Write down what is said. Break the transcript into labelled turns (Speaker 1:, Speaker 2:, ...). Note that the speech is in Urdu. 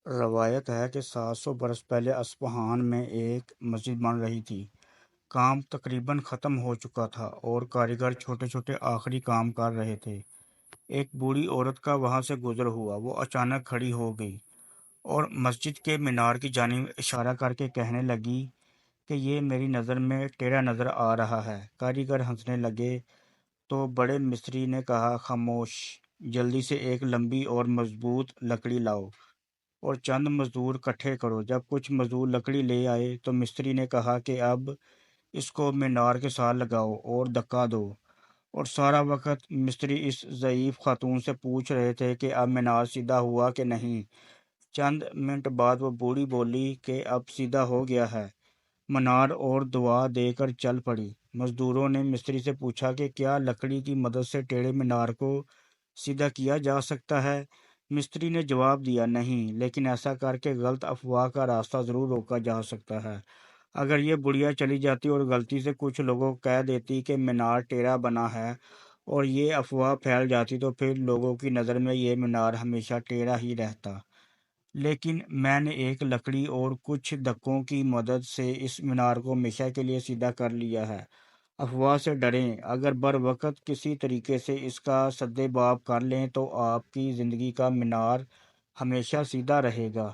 Speaker 1: روایت ہے کہ 700 برس پہلے اصفہان میں ایک مسجد بن رہی تھی۔ کام تقریباً ختم ہو چکا تھا اور کاریگر چھوٹے چھوٹے آخری کام کر رہے تھے۔ ایک بوڑھی عورت کا وہاں سے گزر ہوا۔ وہ اچانک کھڑی ہو گئی اور مسجد کے مینار کی جانب اشارہ کر کے کہنے لگی کہ یہ میری نظر میں ٹیڑھا نظر آ رہا ہے۔ کاریگر ہنسنے لگے تو بڑے مستری نے کہا، خاموش، جلدی سے ایک لمبی اور مضبوط لکڑی لاؤ اور چند مزدور اکٹھے کرو۔ جب کچھ مزدور لکڑی لے آئے تو مستری نے کہا کہ اب اس کو مینار کے ساتھ لگاؤ اور دھکا دو، اور سارا وقت مستری اس ضعیف خاتون سے پوچھ رہے تھے کہ اب مینار سیدھا ہوا کہ نہیں۔ چند منٹ بعد وہ بوڑھی بولی کہ اب سیدھا ہو گیا ہے۔ منار اور دعا دے کر چل پڑی۔ مزدوروں نے مستری سے پوچھا کہ کیا لکڑی کی مدد سے ٹیڑھے مینار کو سیدھا کیا جا سکتا ہے؟ مستری نے جواب دیا، نہیں، لیکن ایسا کر کے غلط افواہ کا راستہ ضرور روکا جا سکتا ہے۔ اگر یہ بڑھیا چلی جاتی اور غلطی سے کچھ لوگوں کو کہہ دیتی کہ مینار ٹیڑھا بنا ہے اور یہ افواہ پھیل جاتی تو پھر لوگوں کی نظر میں یہ مینار ہمیشہ ٹیڑھا ہی رہتا۔ لیکن میں نے ایک لکڑی اور کچھ دھکوں کی مدد سے اس مینار کو ہمیشہ کے لیے سیدھا کر لیا ہے۔ افواہ سے ڈریں، اگر بر وقت کسی طریقے سے اس کا سد باب کر لیں تو آپ کی زندگی کا مینار ہمیشہ سیدھا رہے گا۔